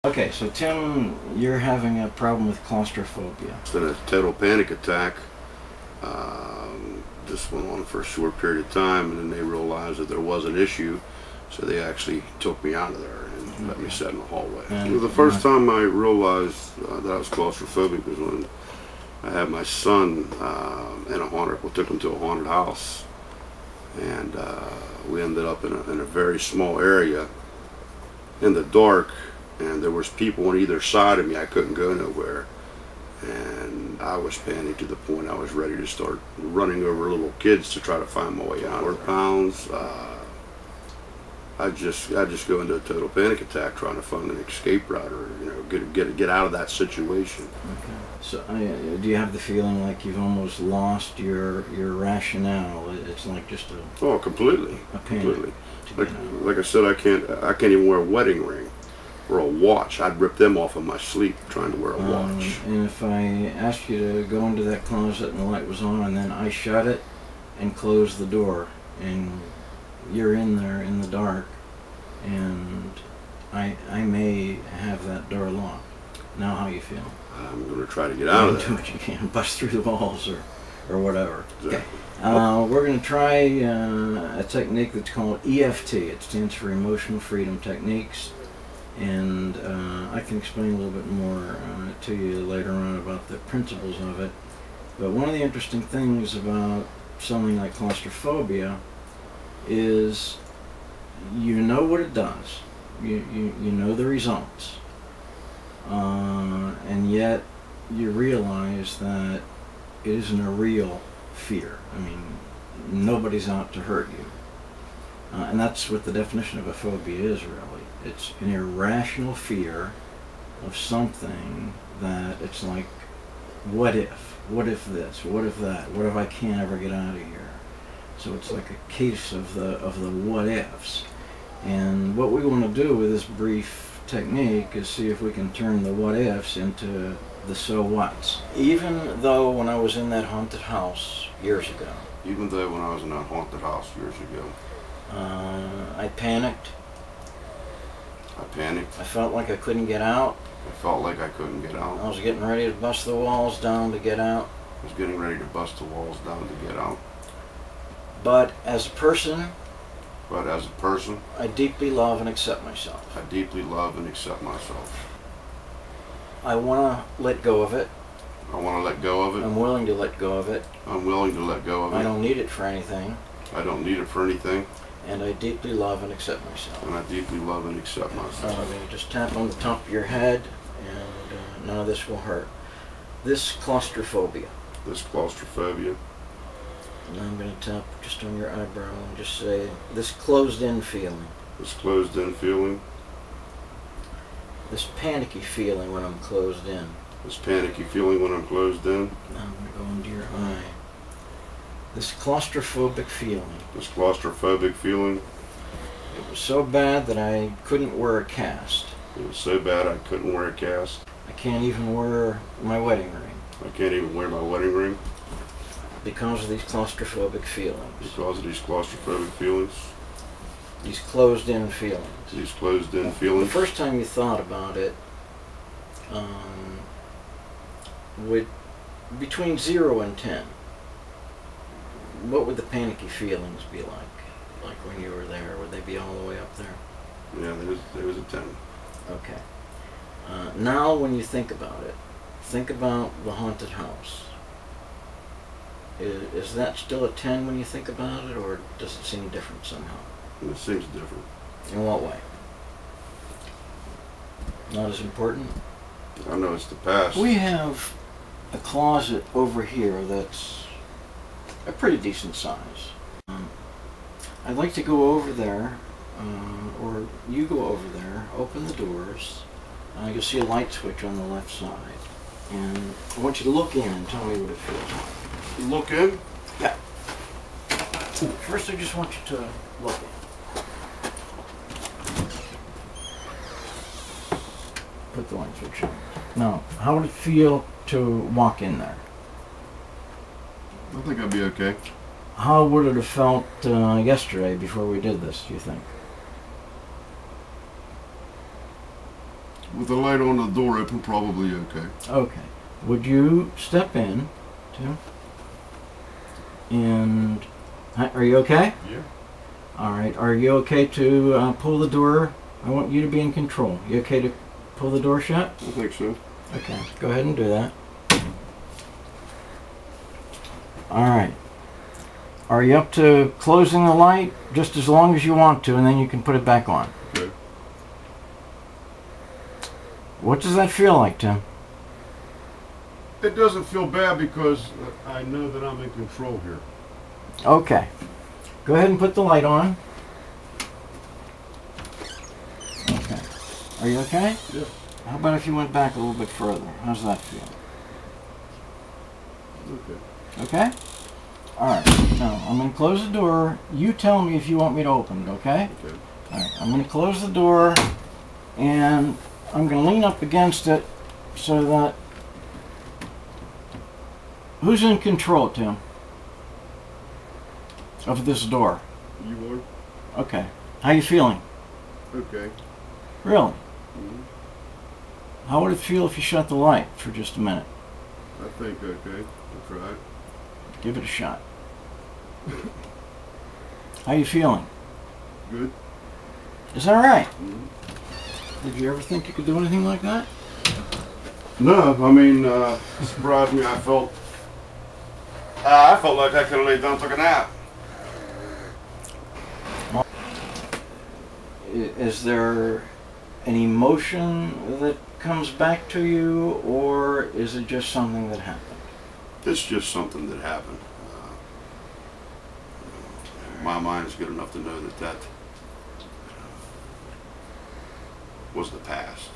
Okay, so Tim, you're having a problem with claustrophobia. It's been a total panic attack. This went on for a short period of time, and then they realized that there was an issue, so they actually took me out of there and let me sit in the hallway. The first time I realized that I was claustrophobic was when I had my son we took him to a haunted house, and we ended up in a very small area in the dark, and there was people on either side of me. I couldn't go nowhere, and I was panicked to the point I was ready to start running over little kids to try to find my way out. 4 pounds. I just go into a total panic attack trying to find an escape route, or get out of that situation. Okay. So do you have the feeling like you've almost lost your rationale? It's like just a completely. A panic. Completely. Like I said, I can't even wear a wedding ring or a watch. I'd rip them off in my sleep trying to wear a watch. And if I asked you to go into that closet and the light was on, and then I shut it and closed the door, and you're in there in the dark, and I may have that door locked. Now how you feel? I'm going to try to get out of there. Do what you can, bust through the walls or whatever. Exactly. Okay. We're going to try a technique that's called EFT. It stands for Emotional Freedom Techniques. And I can explain a little bit more to you later on about the principles of it. But one of the interesting things about something like claustrophobia is you know what it does. You know the results. And yet you realize that it isn't a real fear. I mean, nobody's out to hurt you. And that's what the definition of a phobia is, really. It's an irrational fear of something that it's like, what if? What if this? What if that? What if I can't ever get out of here? So it's like a case of the what ifs. And what we want to do with this brief technique is see if we can turn the what ifs into the so whats. Even though when I was in that haunted house years ago. Even though when I was in that haunted house years ago. I panicked. I felt like I couldn't get out. I was getting ready to bust the walls down to get out. But as a person, I deeply love and accept myself. I want to let go of it. I'm willing to let go of it. I don't need it for anything. And I deeply love and accept myself. Just tap on the top of your head, and none of this will hurt. This claustrophobia. And I'm going to tap just on your eyebrow and just say, this closed-in feeling. This panicky feeling when I'm closed in. Now I'm going to go into your eye. This claustrophobic feeling. It was so bad that I couldn't wear a cast. I can't even wear my wedding ring. Because of these claustrophobic feelings. These closed-in feelings. The first time you thought about it, between 0 and 10, what would the panicky feelings be like? Like when you were there, would they be all the way up there? Yeah, there was a 10. Okay. Now when you think about it, think about the haunted house. Is that still a 10 when you think about it, or does it seem different somehow? It seems different. In what way? Not as important? I know it's the past. We have a closet over here that's a pretty decent size. I'd like to go over there, or you go over there, open the doors. You'll see a light switch on the left side. And I want you to look in and tell me what it feels like. Look in? Yeah. First, I just want you to look in. Put the light switch on. Now, how would it feel to walk in there? I think I'd be okay. How would it have felt yesterday before we did this, do you think? With the light on, the door open, probably okay. Okay. Would you step in, Tim? And are you okay? Yeah. All right. Are you okay to pull the door? I want you to be in control. You okay to pull the door shut? I think so. Okay. Go ahead and do that. All right. Are you up to closing the light? Just as long as you want to, and then you can put it back on. Okay. What does that feel like, Tim? It doesn't feel bad because I know that I'm in control here. Okay. Go ahead and put the light on. Okay. Are you okay? Yeah. How about if you went back a little bit further? How's that feel? Okay. Okay? Alright. Now, I'm going to close the door. You tell me if you want me to open it, okay? Okay. Alright. I'm going to close the door and I'm going to lean up against it so that... Who's in control, Tim? Of this door? You Okay. How you feeling? are? Okay. Really? Mhm. How would it feel if you shut the light for just a minute? I think okay. I'll try it. Give it a shot. How you feeling? Good. Is that right? Mhm. Did you ever think you could do anything like that? No, I mean, it surprised me. I felt like I could have laid down and took a nap. Is there an emotion that comes back to you, or is it just something that happened? It's just something that happened. My mind is good enough to know that was the past.